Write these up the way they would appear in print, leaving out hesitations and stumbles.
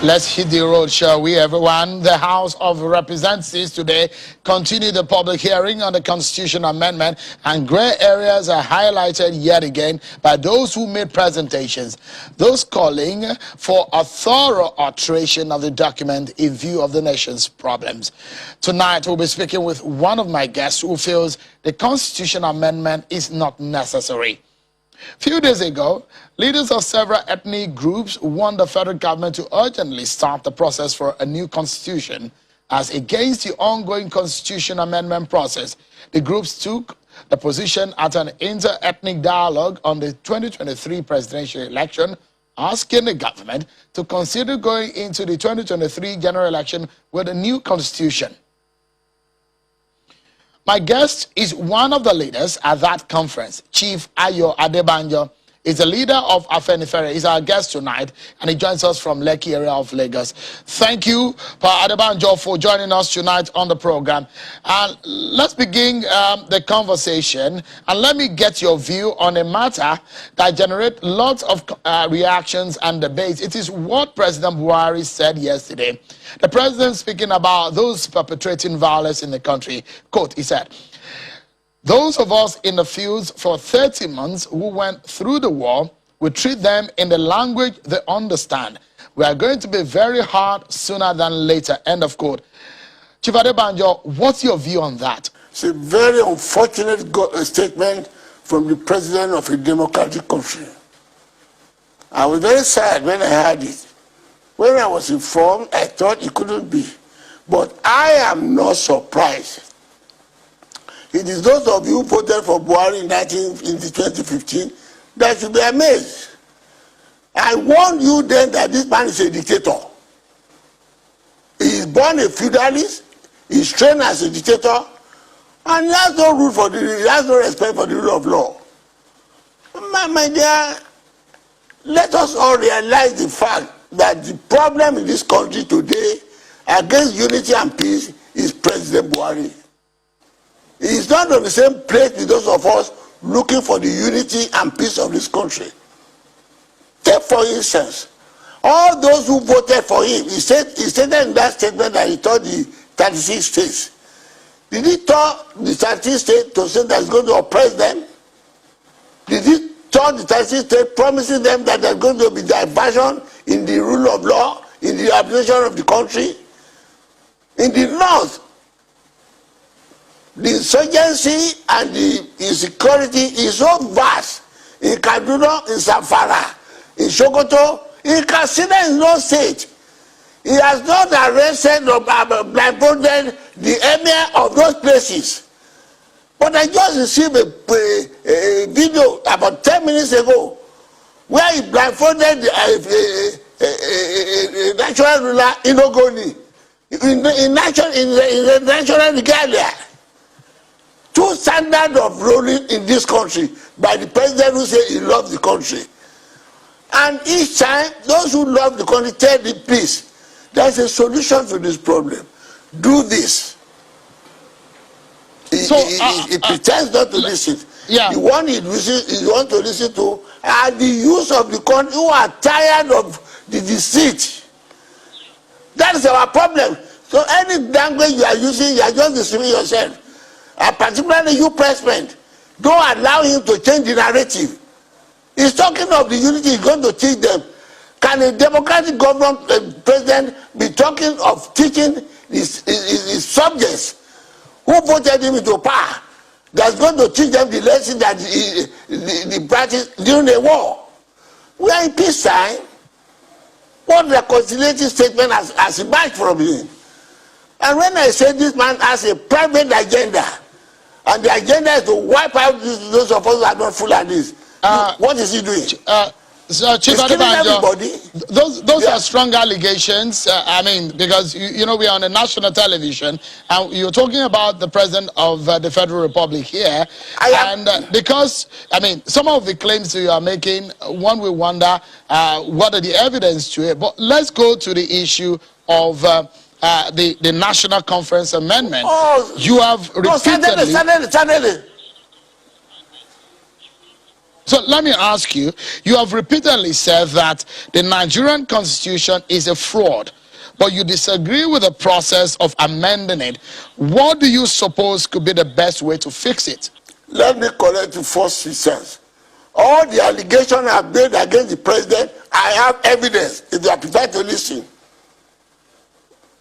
Let's hit the road, shall we, everyone? The House of Representatives today continue the public hearing on the Constitution Amendment, and grey areas are highlighted yet again by those who made presentations, those calling for a thorough alteration of the document in view of the nation's problems. Tonight, we'll be speaking with one of my guests who feels the Constitution Amendment is not necessary. Few days ago, leaders of several ethnic groups warned the federal government to urgently start the process for a new constitution as against the ongoing constitution amendment process. The groups took the position at an inter-ethnic dialogue on the 2023 presidential election, asking the government to consider going into the 2023 general election with a new constitution. My guest is one of the leaders at that conference. Chief Ayo Adebanjo is the leader of Afenifere. He's our guest tonight, and he joins us from Lekki area of Lagos. Thank you, Pa Adebanjo, for joining us tonight on the program. And let's begin the conversation, and let me get your view on a matter that generates lots of reactions and debates. It is what President Buhari said yesterday. The president speaking about those perpetrating violence in the country. Quote, he said, "Those of us in the fields for 30 months who went through the war, we treat them in the language they understand. We are going to be very hard sooner than later." End of quote. Chief Adebanjo, what's your view on that? It's a very unfortunate statement from the president of a democratic country. I was very sad when I heard it. When I was informed, I thought it couldn't be. But I am not surprised. It is those of you who voted for Buhari in 2015 that should be amazed. I warned you then that this man is a dictator. He is born a feudalist, he is trained as a dictator, and he has no rule for he has no respect for the rule of law. My dear, let us all realize the fact that the problem in this country today against unity and peace is President Buhari. He is not on the same plate with those of us looking for the unity and peace of this country. Take for instance, all those who voted for him, he stated in that statement that he told the 36 states. Did he tell the 36 states to say that he's going to oppress them? Did he tell the 36 states promising them that there's going to be diversion in the rule of law, in the administration of the country? In the north, the insurgency and the insecurity is so vast. In Kaduna, in Zamfara, in Sokoto, in Katsina, in no state. He has not arrested or blindfolded the emir of those places. But I just received a video about 10 minutes ago where he blindfolded a natural ruler in Ogoni, in the natural regalia. Two standards of ruling in this country by the president who says he loves the country. And each time, those who love the country tell the please, there's a solution to this problem. Do this. He pretends not to listen. Yeah. The one he want to listen to are the youth of the country who are tired of the deceit. That is our problem. So any language you are using, you are just deceiving yourself. And particularly you, president, don't allow him to change the narrative. He's talking of the unity he's going to teach them. Can a democratic government president be talking of teaching his subjects who voted him into power, that's going to teach them the lesson that the practice during the war? We are in peacetime. What reconciliatory statement has emerged from him? And when I say this man has a private agenda, and the agenda is to wipe out those of us who are not full of this, what is he doing? So, Chief Adebanjo, those are strong allegations. I mean, because, you know, we are on a national television, and you're talking about the president of the Federal Republic here. Because, I mean, some of the claims you are making, one will wonder what are the evidence to it. But let's go to the issue of the National Conference Amendment. You have repeatedly... So let me ask you, you have repeatedly said that the Nigerian constitution is a fraud, but you disagree with the process of amending it. What do you suppose could be the best way to fix it? Let me correct you first, sisters. All the allegations I've made against the president, I have evidence, if you are prepared to listen.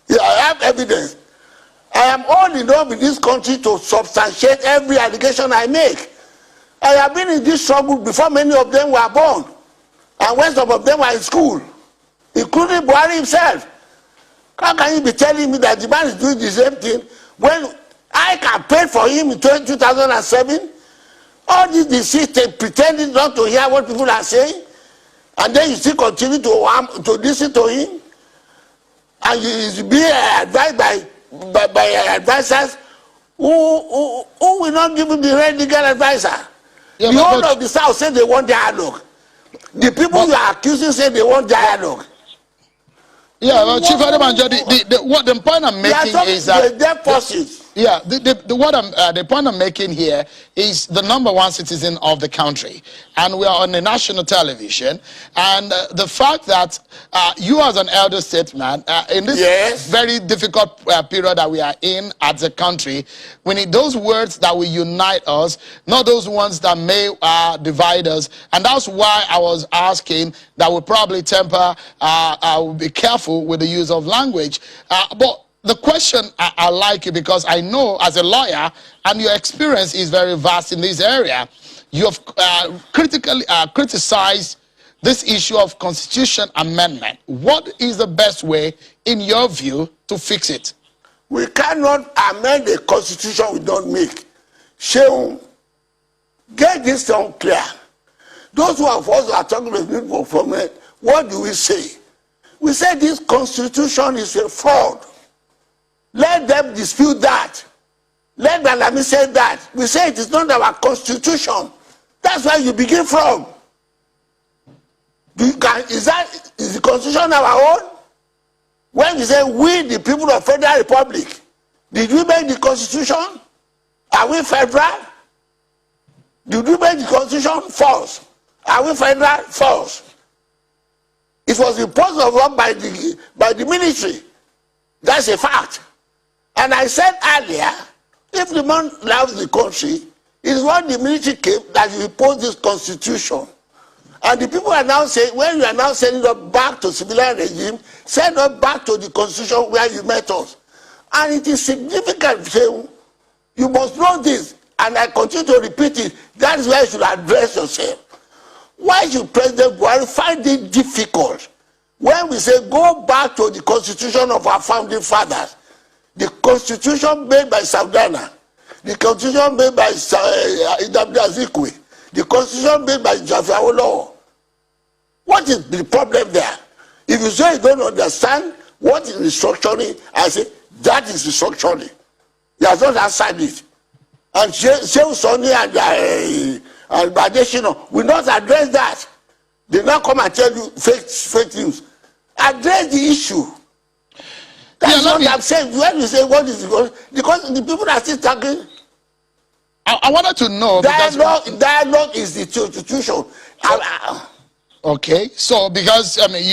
Yeah, I have evidence. I am old enough in this country to substantiate every allegation I make. I have been in this struggle before many of them were born, and when some of them were in school, including Buhari himself. How can you be telling me that the man is doing the same thing when I campaigned for him in 2007? All this deceit, pretending not to hear what people are saying, and then you still continue to listen to him, and you be advised by advisors who will not give him the right legal advisor. Yeah, the whole of the South say they want dialogue. The people you are accusing say they want dialogue. Yeah, well, Chief Adebanjo, the point I'm making is that the point I'm making here is the #1 citizen of the country, and we are on the national television, and the fact that you as an elder statesman in this very difficult period that we are in as a country, we need those words that will unite us, not those ones that may divide us, and that's why I was asking that we probably will be careful with the use of language. But the question, I like it because I know as a lawyer, and your experience is very vast in this area, you have criticized this issue of constitution amendment. What is the best way, in your view, to fix it? We cannot amend the constitution we don't make. Shehu, get this down clear. Those who of us are talking with people from it, what do we say? We say this constitution is a fraud. Let them dispute that. Let Malami say that. We say it is not our constitution. That's where you begin from. Is the constitution our own? When we say we, the people of Federal Republic, did we make the constitution? Are we federal? Did we make the constitution? False. Are we federal? False. It was imposed on by the military. That's a fact. And I said earlier, if the man loves the country, it is what the military came that you impose this constitution. And the people are now saying, when you are now sending us back to civilian regime, send us back to the constitution where you met us. And it is significant. You must know this, and I continue to repeat it. That is where you should address yourself. Why should President Buhari find it difficult when we say go back to the constitution of our founding fathers, the constitution made by Saldana, the constitution made by Nnamdi Azikiwe, the constitution made by Awolowo? What is the problem there? If you say you don't understand what is restructuring, I say that is restructuring. He has not answered it. And Shehu Sani and Badeshino will not address that. They now come and tell you fake news. Address the issue. That's what I'm saying. When you say what is going, because the people are still talking. I wanted to know. Dialogue is the constitution. Okay, so because I mean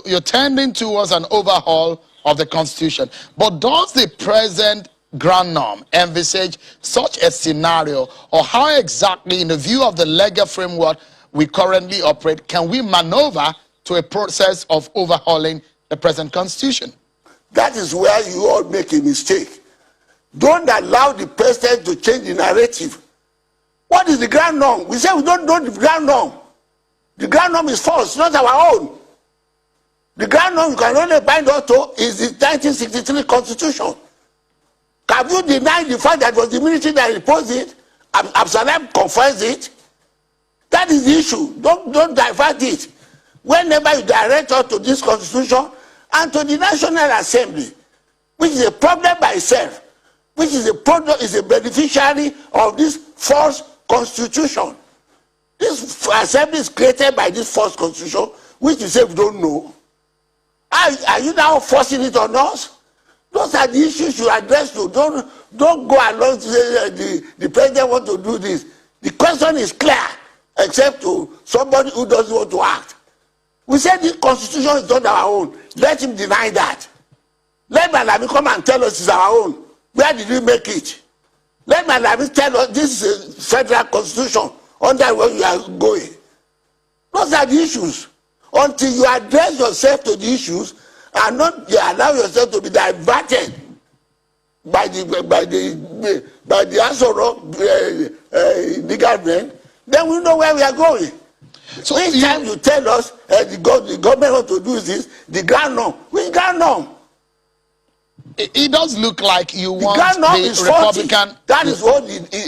you're tending towards an overhaul of the constitution, but does the present ground norm envisage such a scenario, or how exactly, in the view of the legal framework we currently operate, can we maneuver to a process of overhauling the present constitution? That is where you all make a mistake. Don't allow the president to change the narrative. What is the ground norm? We say we don't know the ground norm. The ground norm is false, not our own. The ground norm you can only bind us to is the 1963 constitution. Have you denied the fact that it was the military that imposed it? Absalom confirms it. That is the issue. Don't divert it. Whenever you direct us to this constitution and to the National Assembly, which is a problem by itself, which is a beneficiary of this false constitution. This assembly is created by this false constitution, which you say we don't know. Are you now forcing it on us? Those are the issues you address to. Don't go along to say the president wants to do this. The question is clear. except to somebody who doesn't want to act. We said the constitution is not our own. Let him deny that. Let Malami come and tell us it's our own. Where did we make it? Let Malami tell us this is a federal constitution under where you are going. Those are the issues. Until you address yourself to the issues and not allow yourself to be diverted by the answer of legal men, then we know where we are going. So each time you tell us the government wants to do this, the ground norm, which ground norm? It does look like you want the Republican. That is what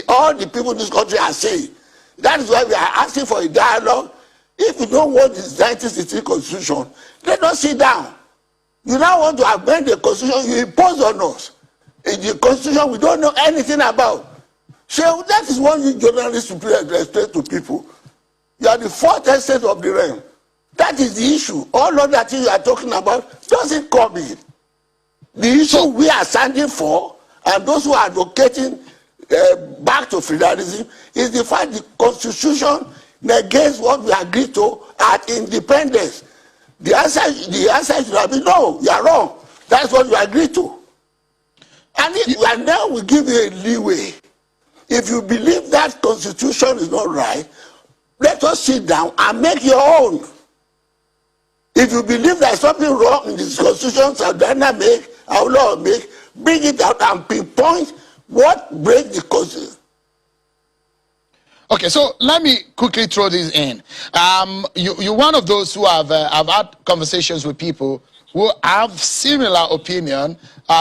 all the people in this country are saying. That is why we are asking for a dialogue. If you don't want the 1963 constitution, let us sit down. You now want to amend the constitution you impose on us. In the constitution we don't know anything about. So that is what you journalists explain to people. You are the fourth estate of the realm. That is the issue. All of that thing you are talking about doesn't come in. The issue we are standing for, and those who are advocating back to federalism, is the fact the constitution negates what we agreed to at independence. The answer should have been no, you are wrong. That's what you agreed to. And now we give you a leeway. If you believe that constitution is not right, let us sit down and make your own. If you believe there's something wrong in this constitution, Saldana make, our law make, bring it out and pinpoint what breaks the constitution. Okay, so let me quickly throw this in. You're one of those who have had conversations with people who have similar opinion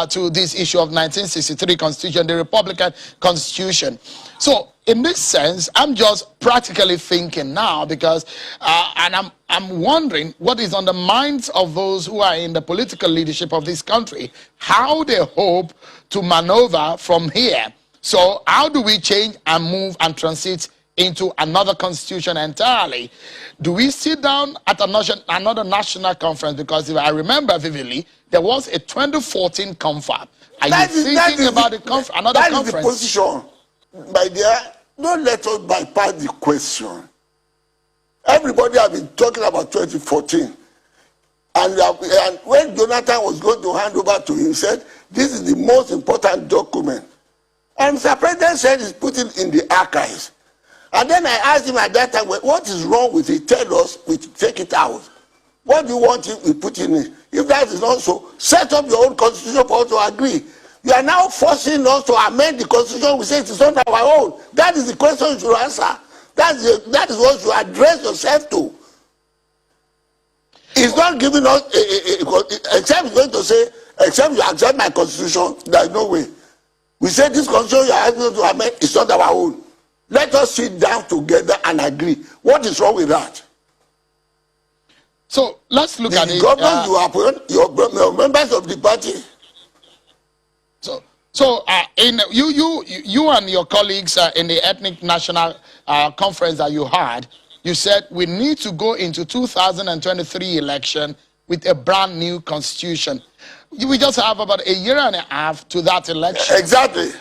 to this issue of 1963 Constitution, the Republican Constitution. So in this sense, I'm just practically thinking now because, and I'm wondering what is on the minds of those who are in the political leadership of this country, how they hope to maneuver from here. So how do we change and move and transit into another constitution entirely? Do we sit down at another national conference? Because if I remember vividly, there was a 2014 confab. Are you thinking about another conference? That is the position. My dear, don't let us bypass the question. Everybody has been talking about 2014. And when Jonathan was going to hand over to him, he said, this is the most important document. And Mr. President said he's putting in the archives. And then I asked him at that time, what is wrong with it? Tell us, we take it out. What do you want if we put in it? If that is not so, set up your own constitution for us to agree. You are now forcing us to amend the constitution. We say it is not our own. That is the question you should answer. That is what you address yourself to. It's not giving us, except you're going to say, except you accept my constitution, there is no way. We say this constitution you are asking us to amend is not our own. Let us sit down together and agree. What is wrong with that? So let's look at it. The government you appoint, your members of the party. So you and your colleagues in the Ethnic National Conference that you had, you said we need to go into 2023 election with a brand new constitution. We just have about a year and a half to that election. Exactly.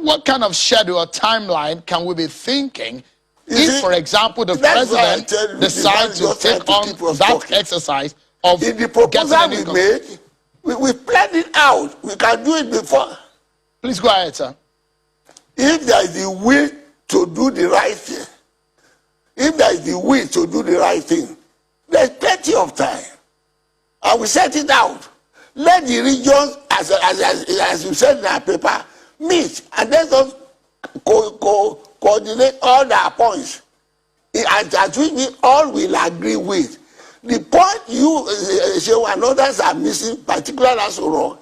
What kind of schedule or timeline can we be thinking if, for example, the president decides to take on that exercise of in the proposal we made, we planned it out. We can do it before. Please go ahead, sir. If there is the will to do the right thing, there's plenty of time. And we set it out. Let the regions, as you said in our paper, meet and let us coordinate all our points. As we all will agree with. The point you and others are missing, particularly as wrong,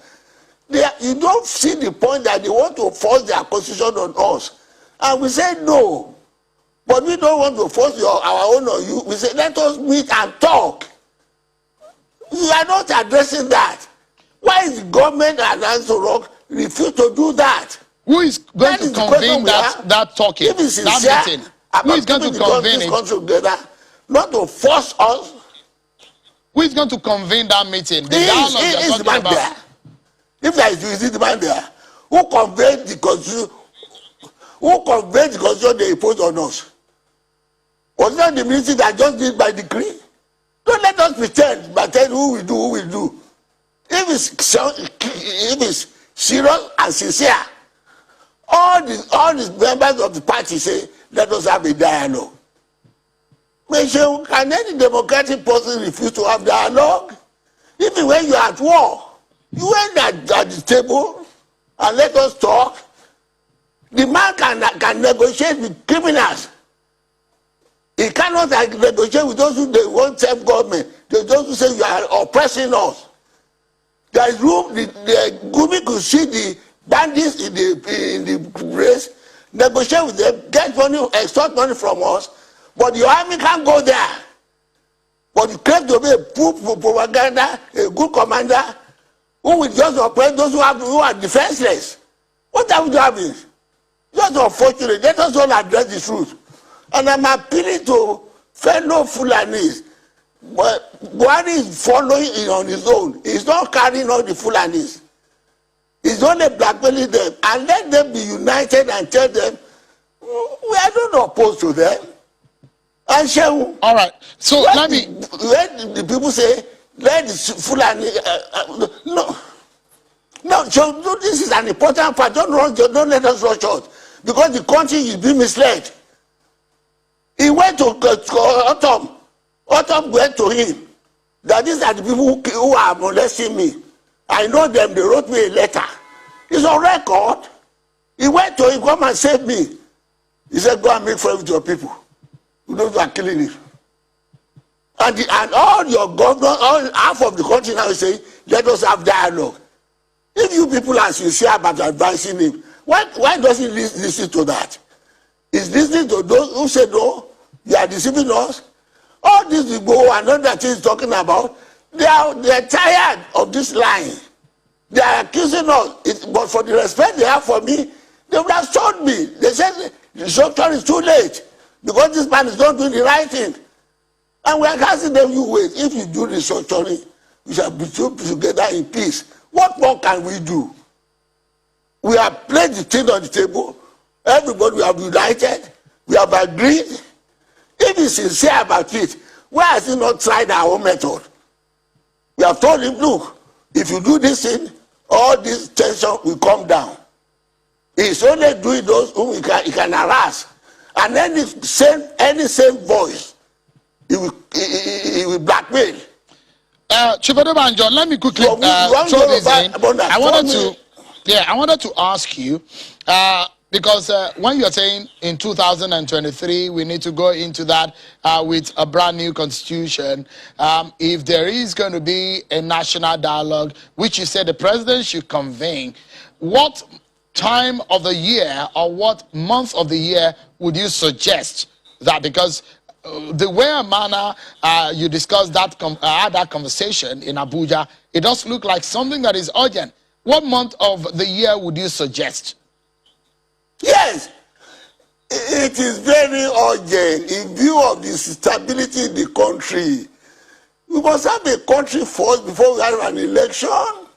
you don't see the point that they want to force their constitution on us. And we say no. But we don't want to force our own on you. We say let us meet and talk. You are not addressing that. Why is the government and Ansoro refuse to do that? Who is going to convene that talking, if it's sincere, that meeting? Who is going to convene it? Together, not to force us. Who is going to convene that meeting? The dialogue you're talking about. There. If there is the man there, who convened the constitution? Who convened the constitution they impose on us? Was not the ministry that just did by decree? Don't let us pretend by telling who will do. If it's serious and sincere, all the members of the party say, let us have a dialogue. Can any democratic person refuse to have dialogue? Even when you are at war, you went at the table and let us talk. The man can negotiate with criminals. He cannot negotiate with those who they want self-government. Those who say you are oppressing us. There is room. The Gumi could see the bandits in the race, negotiate with them, get money, extort money from us. But your army can't go there. But you claim to be a propaganda, a good commander, who will just oppress those who are defenseless. What are we doing? Just unfortunate. Let us all address the truth. And I'm appealing to fellow Fulanis. But Buhari is following on his own. He's not carrying on the Fulanis. He's only blackmailing them. And let them be united and tell them, we are not opposed to them. And shall, all right. So let the people say, let the Fulani. No. So this is an important part. Don't let us rush out. Because the country is being misled. He went to Autumn. Autumn went to him that these are the people who are molesting me. I know them, they wrote me a letter. It's on record. He went to him, come and save me. He said, go and make friends with your people. You know you are killing him. And all your governors, half of the country now is saying, let us have dialogue. If you people are sincere about advising him, why does he listen to that? He's listening to those who say, no, you are deceiving us. All these people and other things talking about, they are tired of this lying. They are accusing us. But for the respect they have for me, they would have told me. They said the structure is too late because this man is not doing the right thing. And we are asking them, you wait. If you do the restructuring, we shall be together in peace. What more can we do? We have placed the thing on the table. Everybody, we have united. We have agreed. If he's sincere about it, why has he not tried our own method? We have told him, look, if you do this thing, all this tension will come down. He's only doing those whom he can harass. And any same voice, he will blackmail. Chief Adebanjo, let me quickly throw this in. I wanted to ask you, because when you're saying in 2023 we need to go into that with a brand new constitution, if there is going to be a national dialogue, which you said the president should convene, what time of the year or what month of the year would you suggest that? Because the way and manner you discussed that that conversation in Abuja, it does look like something that is urgent. What month of the year would you suggest? Yes, it is very urgent in view of the stability in the country. We must have a country first before we have an election.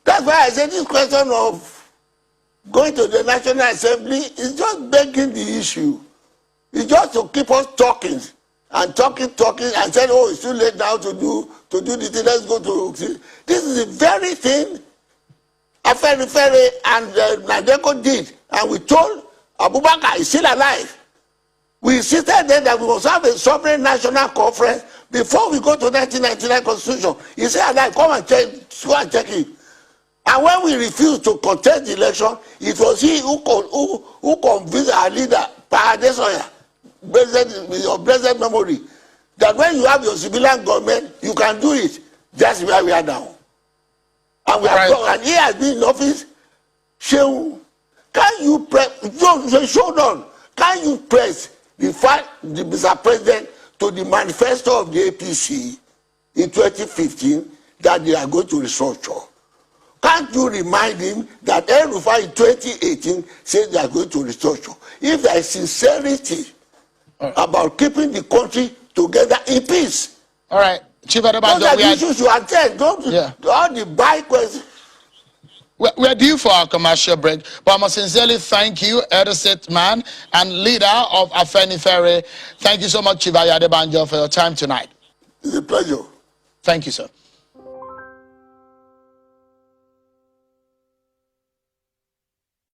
That's why I said this question of going to the National Assembly is just begging the issue. It's just to keep us talking and talking and saying, oh, it's too late now to do this thing. Let's go to this is the very thing Afenifere and Nadeko did. And we told Abubakar is still alive. We insisted then that we must have a sovereign national conference before we go to 1999 constitution. He said, alive, come and check it. And when we refused to contest the election, it was he who convinced our leader, Paradesoya, your blessed memory, that when you have your civilian government, you can do it. That's where we are now. And we have and he has been in office. Can you press the fact, Mr. President, to the manifesto of the APC in 2015 that they are going to restructure? Can't you remind him that El-Rufai in 2018 said they are going to restructure? If there is sincerity about keeping the country together in peace. All right, Chief Adebanjo, those are the issues you attend. Don't all the bike questions. We're due for our commercial break, but I must sincerely thank you, elder statesman and leader of Afenifere. Thank you so much, Chief Ayo Adebanjo, for your time tonight. It's a pleasure. Thank you, sir.